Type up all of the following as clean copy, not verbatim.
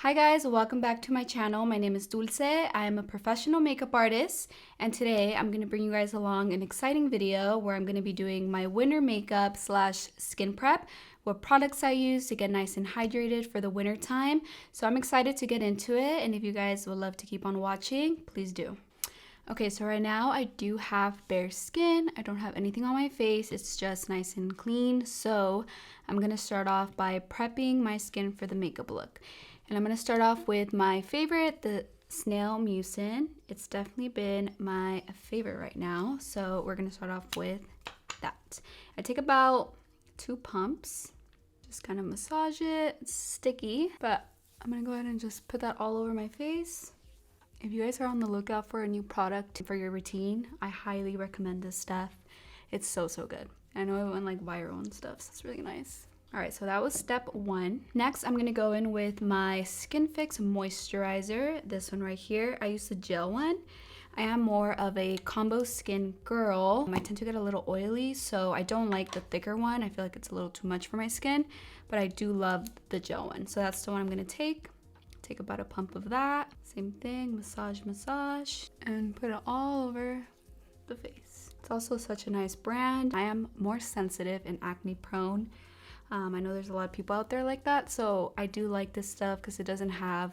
Hi guys, welcome back to my channel. My name is Dulce. I am a professional makeup artist, and today I'm going to bring you guys along an exciting video where I'm going to be doing my winter makeup slash skin prep, what products I use to get nice and hydrated for the winter time. So I'm excited to get into it, and if you guys would love to keep on watching, please do. Okay, so right now I do have bare skin. I don't have anything on my face. It's just nice and clean. So I'm going to start off by prepping my skin for the makeup look. And I'm going to start off with my favorite, the Snail Mucin. It's definitely been my favorite right now. So we're going to start off with that. I take about 2 pumps. Just kind of massage it. It's sticky, but I'm going to go ahead and just put that all over my face. If you guys are on the lookout for a new product for your routine, I highly recommend this stuff. It's so good. I know it went like viral and stuff, so it's really nice. Alright, so that was step 1. Next, I'm going to go in with my Skin Fix moisturizer. This one right here. I use the gel one. I am more of a combo skin girl. I tend to get a little oily, so I don't like the thicker one. I feel like it's a little too much for my skin, but I do love the gel one. So that's the one I'm going to take. Take about a pump of that. Same thing, massage, and put it all over the face. It's also such a nice brand. I am more sensitive and acne prone. I know there's a lot of people out there like that, so I do like this stuff because it doesn't have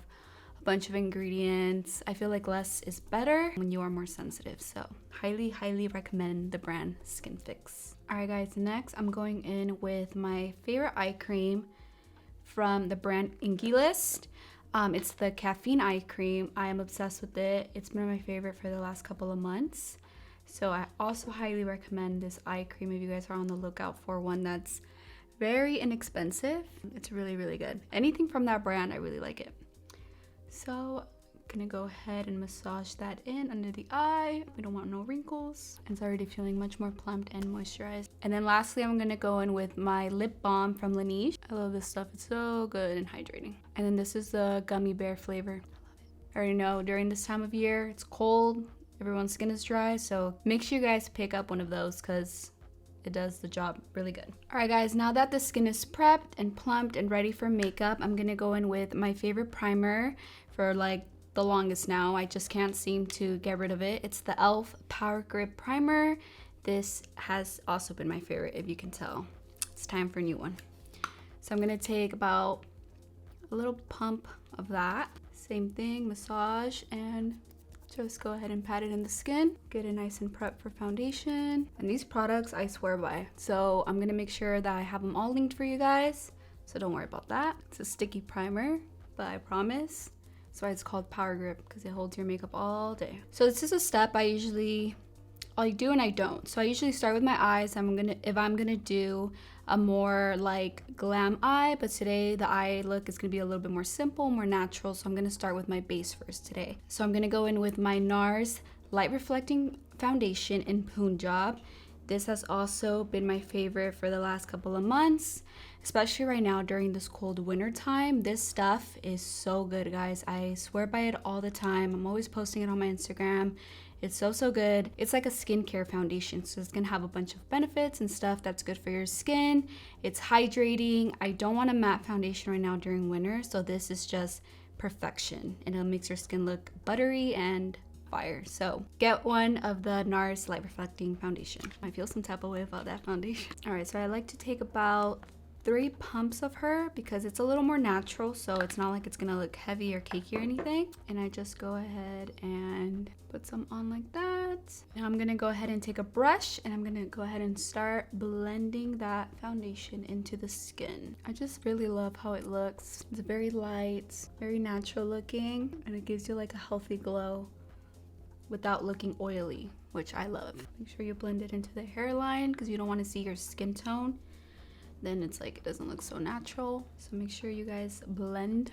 a bunch of ingredients. I feel like less is better when you are more sensitive, so highly recommend the brand Skin Fix. Alright guys, next I'm going in with my favorite eye cream from the brand Inky List. It's the caffeine eye cream. I am obsessed with it. It's been my favorite for the last couple of months. So I also highly recommend this eye cream if you guys are on the lookout for one that's very inexpensive. It's really good. Anything from that brand, I really like it. So I'm gonna go ahead and massage that in under the eye. We don't want no wrinkles. It's already feeling much more plumped and moisturized. And then lastly, I'm gonna go in with my lip balm from Laneige. I love this stuff. It's so good and hydrating. And then this is the gummy bear flavor. I love it. I already know during this time of year, it's cold. Everyone's skin is dry. So make sure you guys pick up one of those because it does the job really good. Alright guys, now that the skin is prepped and plumped and ready for makeup, I'm gonna go in with my favorite primer for like the longest now. I just can't seem to get rid of it. It's the e.l.f. Power Grip Primer. This has also been my favorite, if you can tell. It's time for a new one. So I'm gonna take about a little pump of that. Same thing, massage, and just go ahead and pat it in the skin. Get it nice and prepped for foundation. And these products I swear by. So I'm gonna make sure that I have them all linked for you guys. So don't worry about that. It's a sticky primer, but I promise. That's why it's called Power Grip, because it holds your makeup all day. So this is a step I do and I don't. So I usually start with my eyes. If I'm gonna do a more like glam eye, but today the eye look is gonna be a little bit more simple, more natural. So I'm gonna start with my base first today. So I'm gonna go in with my NARS Light Reflecting Foundation in Punjab. This has also been my favorite for the last couple of months, especially right now during this cold winter time. This stuff is so good, guys. I swear by it all the time. I'm always posting it on my Instagram. It's so good. It's like a skincare foundation, so it's gonna have a bunch of benefits and stuff that's good for your skin. It's hydrating. I don't want a matte foundation right now during winter, so this is just perfection, and it makes your skin look buttery and fire. So get one of the NARS Light Reflecting Foundation. I feel some type of way about that foundation. All right, so I like to take about 3 pumps of her because it's a little more natural, so it's not like it's gonna look heavy or cakey or anything. And I just go ahead and put some on like that. Now I'm gonna go ahead and take a brush and I'm gonna go ahead and start blending that foundation into the skin. I just really love how it looks. It's very light, very natural looking, and it gives you like a healthy glow without looking oily, which I love. Make sure you blend it into the hairline because you don't want to see your skin tone. Then it's like it doesn't look so natural. So make sure you guys blend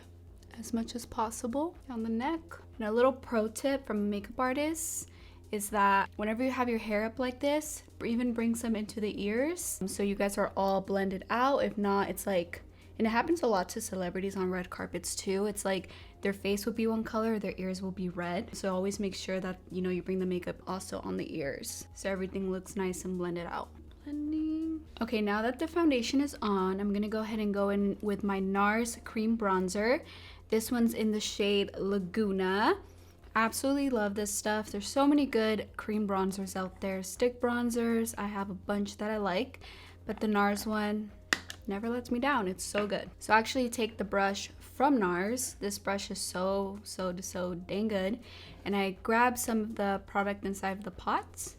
as much as possible on the neck. And a little pro tip from a makeup artist is that whenever you have your hair up like this, even bring some into the ears so you guys are all blended out. If not, it's like, and it happens a lot to celebrities on red carpets too. It's like their face will be one color, their ears will be red. So always make sure that you bring the makeup also on the ears so everything looks nice and blended out. Blending. Okay, now that the foundation is on, I'm gonna go ahead and go in with my NARS cream bronzer. This one's in the shade Laguna. Absolutely love this stuff. There's so many good cream bronzers out there. Stick bronzers, I have a bunch that I like, but the NARS one never lets me down. It's so good. So I actually take the brush from NARS. This brush is so dang good. And I grab some of the product inside of the pots,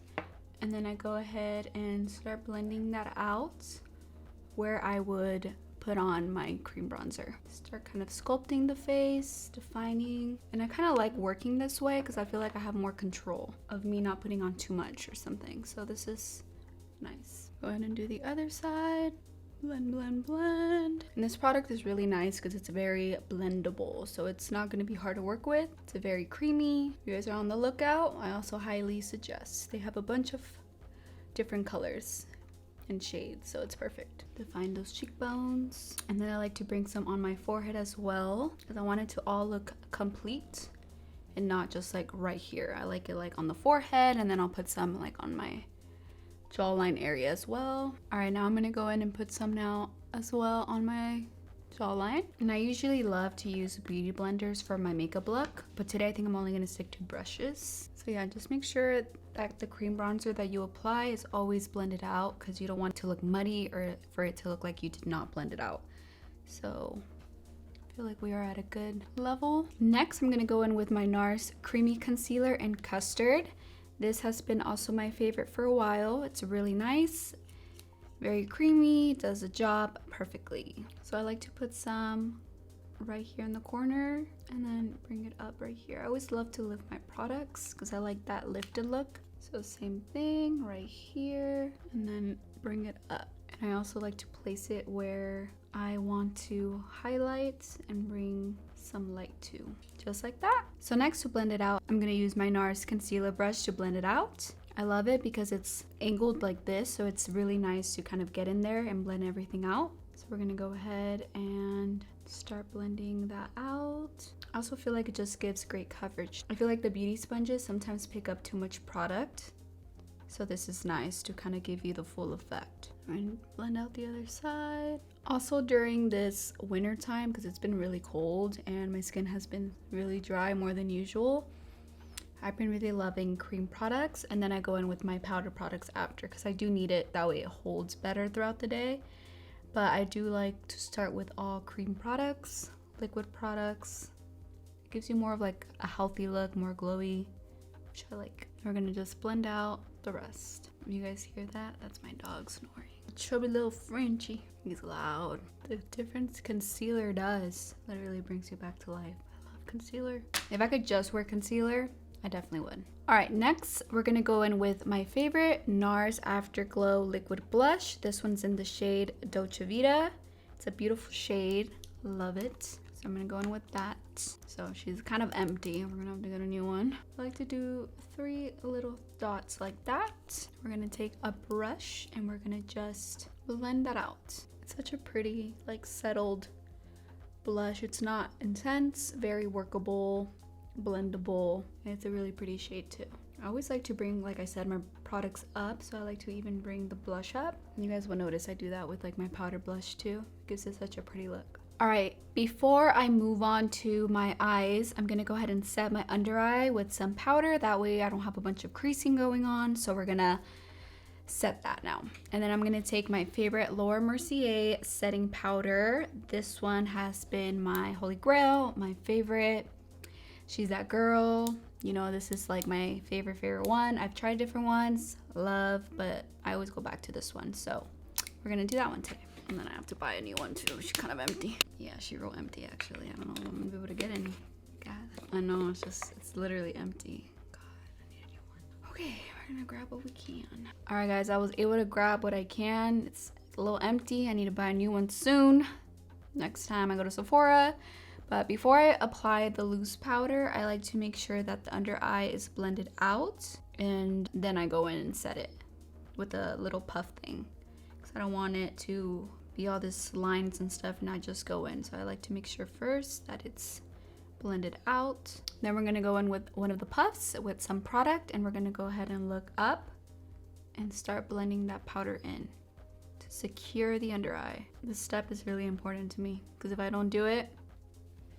and then I go ahead and start blending that out where I would put on my cream bronzer. Start kind of sculpting the face, defining, and I kind of like working this way because I feel like I have more control of me not putting on too much or something. So this is nice. Go ahead and do the other side. Blend, blend, blend. And this product is really nice because it's very blendable, so it's not going to be hard to work with. It's a very creamy. If you guys are on the lookout, I also highly suggest. They have a bunch of different colors and shades, so it's perfect. Define those cheekbones, and then I like to bring some on my forehead as well because I want it to all look complete and not just like right here. I like it like on the forehead, and then I'll put some like on my jawline area as well. All right, now I'm gonna go in and put some now as well on my jawline. And I usually love to use beauty blenders for my makeup look, but today I think I'm only gonna stick to brushes. So yeah, just make sure that the cream bronzer that you apply is always blended out because you don't want it to look muddy or for it to look like you did not blend it out. So I feel like we are at a good level. Next, I'm gonna go in with my NARS Creamy Concealer in Custard. This has been also my favorite for a while. It's really nice, very creamy, does the job perfectly. So I like to put some right here in the corner and then bring it up right here. I always love to lift my products because I like that lifted look. So same thing right here, and then bring it up. And I also like to place it where I want to highlight and bring some light to, just like that. So next, to blend it out, I'm gonna use my NARS concealer brush to blend it out. I love it because it's angled like this, so it's really nice to kind of get in there and blend everything out. So we're gonna go ahead and start blending that out. I also feel like it just gives great coverage. I feel like the beauty sponges sometimes pick up too much product, so this is nice to kind of give you the full effect. And blend out the other side. Also during this winter time, because it's been really cold and my skin has been really dry more than usual, I've been really loving cream products, and then I go in with my powder products after because I do need it. That way it holds better throughout the day. But I do like to start with all cream products, liquid products. It gives you more of like a healthy look, more glowy, which I like. We're gonna just blend out the rest. You guys hear that? That's my dog snoring. Chubby little Frenchie. He's loud. The difference concealer does literally brings you back to life. I love concealer. If I could just wear concealer, I definitely would. All right, next we're gonna go in with my favorite NARS Afterglow Liquid Blush. This one's in the shade Dolce Vita. It's a beautiful shade, love it. So I'm gonna go in with that. So she's kind of empty. We're gonna have to get a new one. I like to do 3 little dots like that. We're gonna take a brush and we're gonna just blend that out. It's such a pretty, like settled blush. It's not intense, very workable, blendable, and it's a really pretty shade too. I always like to bring, like I said, my products up, so I like to even bring the blush up. And you guys will notice I do that with like my powder blush too. It gives it such a pretty look. All right, before I move on to my eyes, I'm gonna go ahead and set my under eye with some powder. That way I don't have a bunch of creasing going on. So we're gonna set that now. And then I'm gonna take my favorite Laura Mercier setting powder. This one has been my holy grail, my favorite. She's that girl. You know, this is like my favorite one. I've tried different ones, love, but I always go back to this one. So we're gonna do that one today. And then I have to buy a new one too. She's kind of empty. Yeah, she's real empty actually. I don't know if I'm gonna be able to get any. God, I know, it's literally empty. God, I need a new one. Okay, we're gonna grab what we can. All right guys, I was able to grab what I can. It's a little empty. I need to buy a new one soon. Next time I go to Sephora. But before I apply the loose powder, I like to make sure that the under eye is blended out, and then I go in and set it with a little puff thing, because I don't want it to be all this lines and stuff and not just go in. So I like to make sure first that it's blended out. Then we're gonna go in with one of the puffs with some product, and we're gonna go ahead and look up and start blending that powder in to secure the under eye. This step is really important to me because if I don't do it,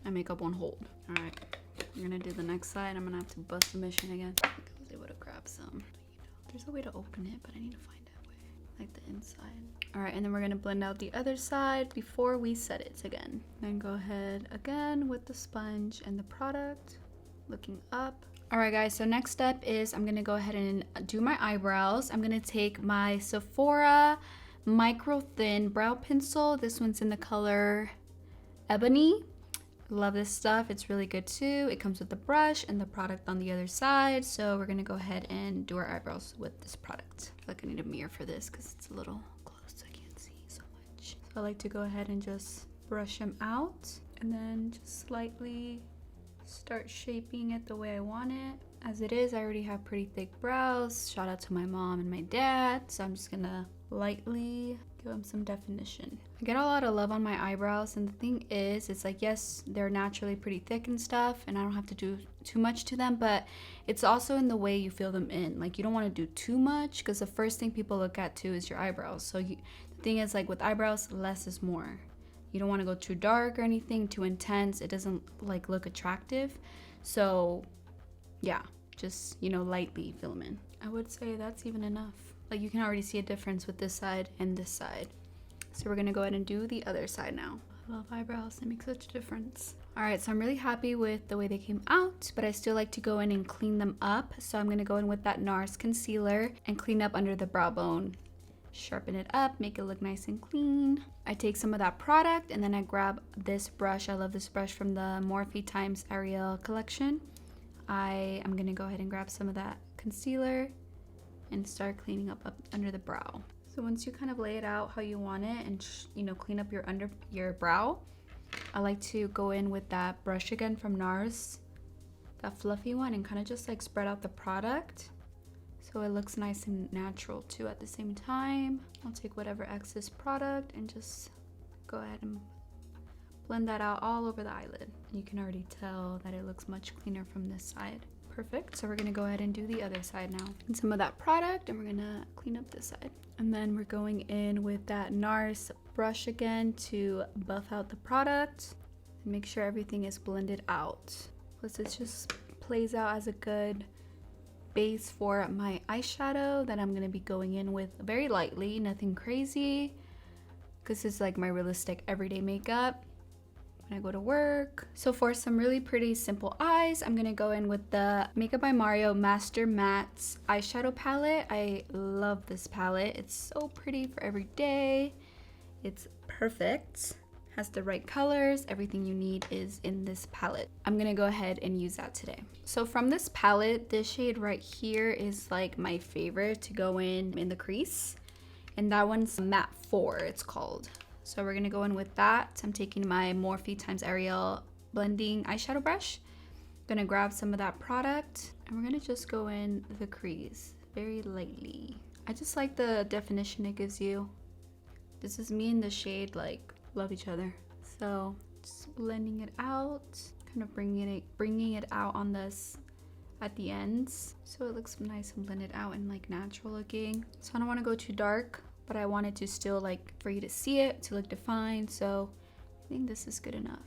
my makeup won't hold. All right, we're gonna do the next side. I'm gonna have to bust the mission again. I was able to grab some. There's a way to open it, but I need to find that way, like the inside. All right, and then we're gonna blend out the other side before we set it again. Then go ahead again with the sponge and the product, looking up. All right guys, so next step is I'm gonna go ahead and do my eyebrows. I'm gonna take my Sephora Micro Thin Brow Pencil. This one's in the color Ebony. Love this stuff, it's really good too. It comes with the brush and the product on the other side. So we're gonna go ahead and do our eyebrows with this product. I feel like I need a mirror for this because it's a little close, I can't see so much. So I like to go ahead and just brush them out and then just slightly start shaping it the way I want it. As it is, I already have pretty thick brows. Shout out to my mom and my dad. So I'm just gonna lightly give them some definition. I get a lot of love on my eyebrows, and the thing is, it's like, yes, they're naturally pretty thick and stuff, and I don't have to do too much to them, but it's also in the way you fill them in. Like, you don't want to do too much because the first thing people look at too is your eyebrows. So the thing is, like with eyebrows, less is more. You don't want to go too dark or anything too intense. It doesn't like look attractive. So yeah, just, you know, lightly fill them in. I would say that's even enough. Like, you can already see a difference with this side and this side. So we're gonna go ahead and do the other side now. I love eyebrows, they make such a difference. All right, so I'm really happy with the way they came out, but I still like to go in and clean them up. So I'm gonna go in with that NARS concealer and clean up under the brow bone. Sharpen it up, make it look nice and clean. I take some of that product and then I grab this brush. I love this brush from the Morphe x Ariel collection. I am gonna go ahead and grab some of that concealer and start cleaning up under the brow. So once you kind of lay it out how you want it and you know, clean up your brow, I like to go in with that brush again from NARS, that fluffy one, and kind of just like spread out the product so it looks nice and natural too at the same time. I'll take whatever excess product and just go ahead and blend that out all over the eyelid. You can already tell that it looks much cleaner from this side. Perfect, so we're gonna go ahead and do the other side now. And some of that product, and we're gonna clean up this side. And then we're going in with that NARS brush again to buff out the product and make sure everything is blended out. Plus it just plays out as a good base for my eyeshadow that I'm gonna be going in with very lightly, nothing crazy, because it's like my realistic everyday makeup when I go to work. So for some really pretty simple eyes, I'm gonna go in with the Makeup by Mario Master Mattes eyeshadow palette. I love this palette. It's so pretty for every day. It's perfect. Has the right colors. Everything you need is in this palette. I'm gonna go ahead and use that today. So from this palette, this shade right here is like my favorite to go in the crease. And that one's Matte 4, it's called. So we're gonna go in with that. I'm taking my Morphe x Ariel blending eyeshadow brush. Gonna grab some of that product and we're gonna just go in the crease very lightly. I just like the definition it gives you. This is me and the shade like love each other. So just blending it out, kind of bringing it out on this at the ends so it looks nice and blended out and like natural looking. So I don't want to go too dark, but I want it to still like for you to see it, to look defined. So I think this is good enough.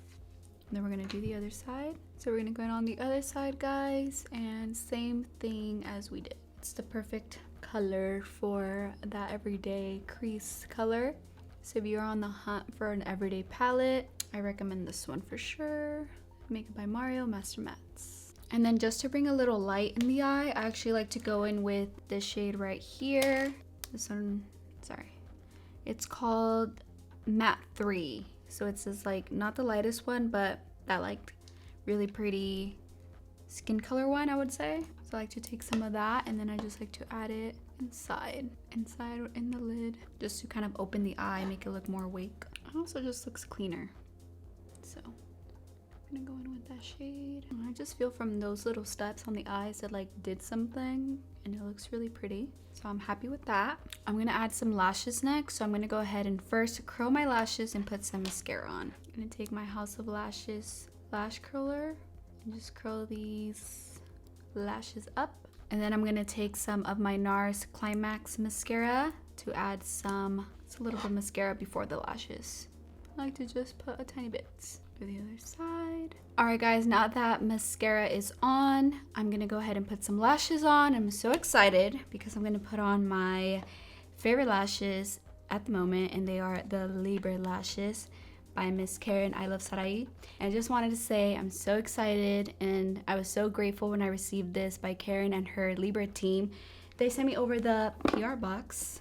And then we're gonna do the other side. So we're gonna go in on the other side, guys, and same thing as we did. It's the perfect color for that everyday crease color. So if you're on the hunt for an everyday palette, I recommend this one for sure. Makeup by Mario Master Mattes. And then just to bring a little light in the eye, I actually like to go in with this shade right here. This one, sorry. It's called Matte 3. So it says like, not the lightest one, but that like really pretty skin color one, I would say. So I like to take some of that and then I just like to add it inside in the lid, just to kind of open the eye, make it look more awake. It also just looks cleaner. So I'm gonna go in with that shade. And I just feel from those little steps on the eyes that like did something and it looks really pretty. So I'm happy with that. I'm gonna add some lashes next. So I'm gonna go ahead and first curl my lashes and put some mascara on. I'm gonna take my House of Lashes lash curler and just curl these lashes up. And then I'm gonna take some of my NARS Climax mascara to add some, it's a little bit of mascara before the lashes. I like to just put a tiny bit. Do the other side. All right, guys, now that mascara is on, I'm gonna go ahead and put some lashes on. I'm so excited because I'm gonna put on my favorite lashes at the moment, and they are the Libre lashes by Miss Karen I Love Sarai. And I just wanted to say I'm so excited, and I was so grateful when I received this by Karen and her Libre team. They sent me over the PR box.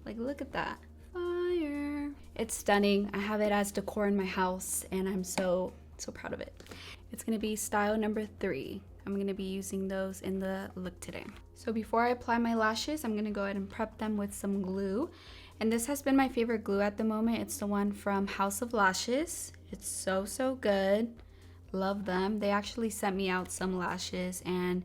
Like, look at that. Fire. It's stunning. I have it as decor in my house, and I'm so proud of it. It's gonna be style number 3. I'm gonna be using those in the look today. So before I apply my lashes, I'm gonna go ahead and prep them with some glue. And this has been my favorite glue at the moment. It's the one from House of Lashes. It's so good. Love them. They actually sent me out some lashes and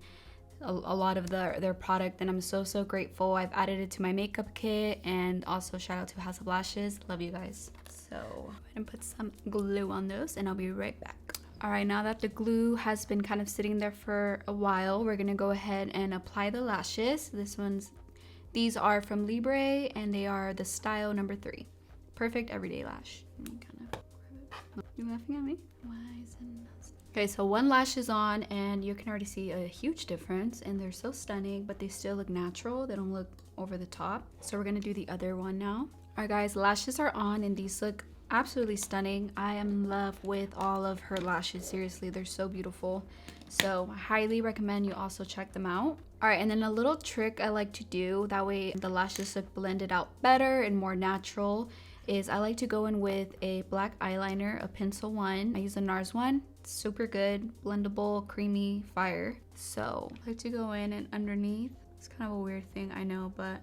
a lot of their product, and I'm so grateful. I've added it to my makeup kit, and also shout out to House of Lashes. Love you guys. So go ahead and put some glue on those, and I'll be right back. All right, now that the glue has been kind of sitting there for a while, we're gonna go ahead and apply the lashes. These are from Libre, and they are the style number 3. Perfect everyday lash. You laughing at me? Why is it not? Okay, so one lash is on, and you can already see a huge difference, and they're so stunning, but they still look natural. They don't look over the top. So we're gonna do the other one now. All right, guys, lashes are on, and these look absolutely stunning. I am in love with all of her lashes. Seriously, they're so beautiful. So I highly recommend you also check them out. All right, and then a little trick I like to do, that way the lashes look blended out better and more natural, is I like to go in with a black eyeliner, a pencil one. I use a NARS one. It's super good, blendable, creamy, fire. So I like to go in and underneath. It's kind of a weird thing, I know, but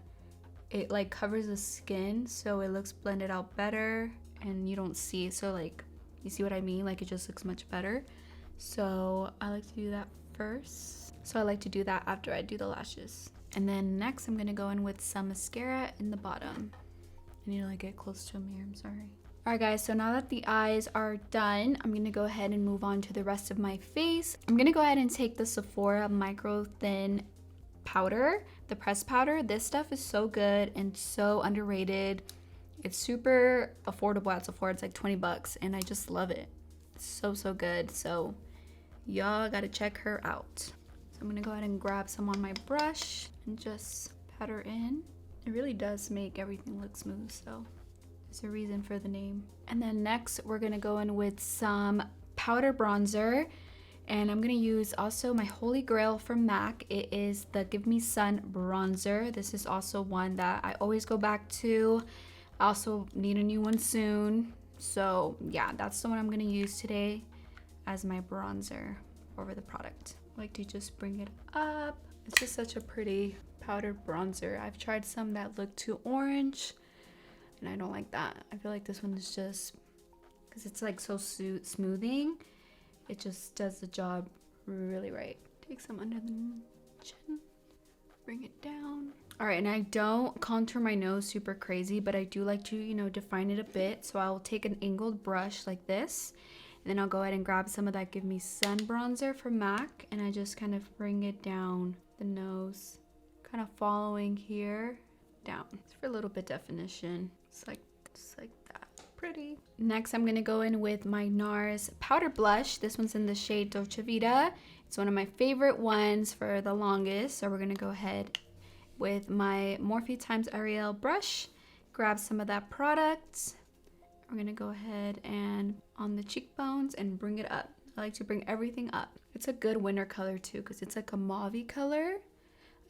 it like covers the skin, so it looks blended out better, and you don't see, so like, you see what I mean? Like, it just looks much better. So I like to do that first. So I like to do that after I do the lashes. And then next I'm gonna go in with some mascara in the bottom. I need to like get close to a mirror, I'm sorry. All right, guys, so now that the eyes are done, I'm gonna go ahead and move on to the rest of my face. I'm gonna go ahead and take the Sephora Micro Thin powder, the pressed powder. This stuff is so good and so underrated. It's super affordable at Sephora. It's like 20 bucks, and I just love it. It's so good. So y'all gotta check her out. So I'm gonna go ahead and grab some on my brush and just pat her in. It really does make everything look smooth, so there's a reason for the name. And then next, we're gonna go in with some powder bronzer, and I'm gonna use also my holy grail from MAC. It is the Give Me Sun bronzer. This is also one that I always go back to. I also need a new one soon. So yeah, that's the one I'm gonna use today as my bronzer over the product. I like to just bring it up. It's just such a pretty powdered bronzer. I've tried some that look too orange, and I don't like that. I feel like this one is just, because it's like so smoothing, it just does the job really right. Take some under the chin, bring it down. All right, and I don't contour my nose super crazy, but I do like to, you know, define it a bit. So I'll take an angled brush like this, and then I'll go ahead and grab some of that Give Me Sun bronzer from MAC, and I just kind of bring it down the nose, kind of following here down. It's for a little bit definition. It's like just like that. Pretty. Next, I'm gonna go in with my NARS powder blush. This one's in the shade Dolce Vita. It's one of my favorite ones for the longest. So we're gonna go ahead with my Morphe x Ariel brush, grab some of that product. We're gonna go ahead and on the cheekbones and bring it up. I like to bring everything up. It's a good winter color too, because it's like a mauve-y color.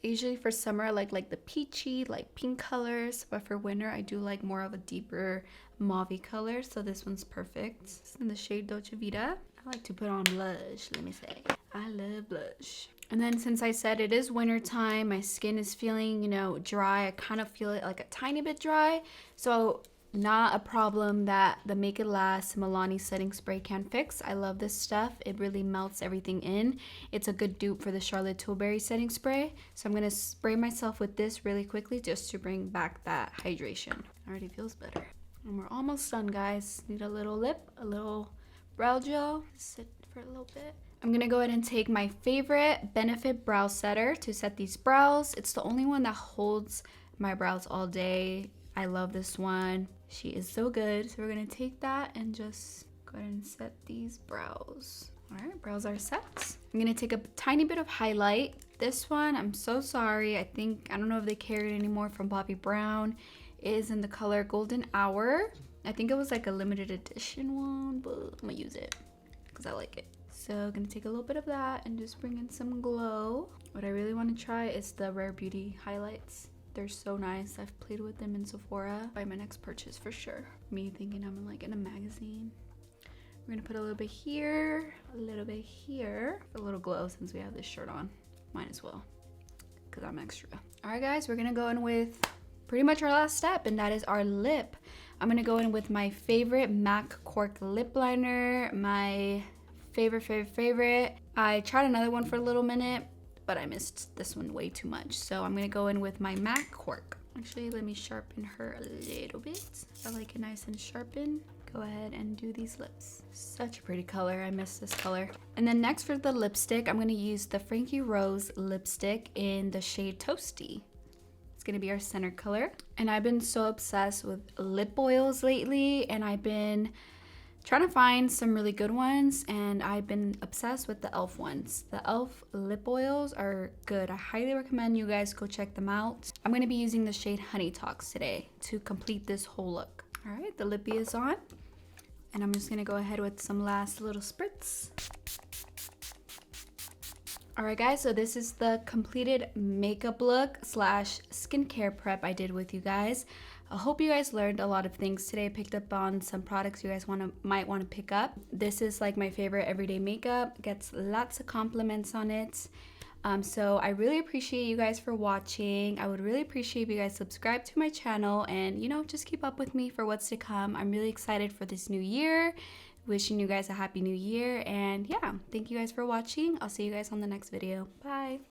Usually for summer I like the peachy, like pink colors, but for winter I do like more of a deeper mauve color, so this one's perfect. It's in the shade Dolce Vita. I like to put on blush, let me say. I love blush. And then since I said it is winter time, my skin is feeling, you know, dry. I kind of feel it like a tiny bit dry, so not a problem that the Make It Last Milani setting spray can fix. I love this stuff. It really melts everything in. It's a good dupe for the Charlotte Tilbury setting spray. So I'm gonna spray myself with this really quickly just to bring back that hydration. Already feels better. And we're almost done, guys. Need a little lip, a little brow gel. Sit for a little bit. I'm gonna go ahead and take my favorite Benefit brow setter to set these brows. It's the only one that holds my brows all day. I love this one. She is so good. So we're gonna take that and just go Go ahead and set these brows. All right, brows are set. I'm gonna take a tiny bit of highlight. This one, I'm so sorry. I don't know if they carry it anymore from Bobbi Brown. It is in the color Golden Hour. I think it was like a limited edition one, but I'm gonna use it because I like it. So I'm gonna take a little bit of that and just bring in some glow. What I really wanna try is the Rare Beauty highlights. They're so nice. I've played with them in Sephora. By my next purchase for sure. Me thinking I'm in a magazine. We're gonna put a little bit here, a little bit here. A little glow since we have this shirt on. Might as well, because I'm extra. All right guys, we're gonna go in with pretty much our last step, and that is our lip. I'm gonna go in with my favorite MAC Cork lip liner, my favorite. I tried another one for a little minute, but I missed this one way too much. So I'm gonna go in with my MAC Cork. Actually, let me sharpen her a little bit. I like it nice and sharpened. Go ahead and do these lips. Such a pretty color. I miss this color. And then next for the lipstick, I'm gonna use the Frankie Rose lipstick in the shade Toasty. It's gonna be our center color. And I've been so obsessed with lip oils lately, and I've been trying to find some really good ones, and I've been obsessed with the e.l.f. ones. The e.l.f. lip oils are good. I highly recommend you guys go check them out. I'm gonna be using the shade Honey Talks today to complete this whole look. All right, the lippy is on, and I'm just gonna go ahead with some last little spritz. All right guys, so this is the completed makeup look / skincare prep I did with you guys. I hope you guys learned a lot of things today, picked up on some products you guys might want to pick up. This is like my favorite everyday makeup, gets lots of compliments on it. So I really appreciate you guys for watching. I would really appreciate if you guys subscribe to my channel and, just keep up with me for what's to come. I'm really excited for this new year. Wishing you guys a happy new year. And yeah, thank you guys for watching. I'll see you guys on the next video. Bye.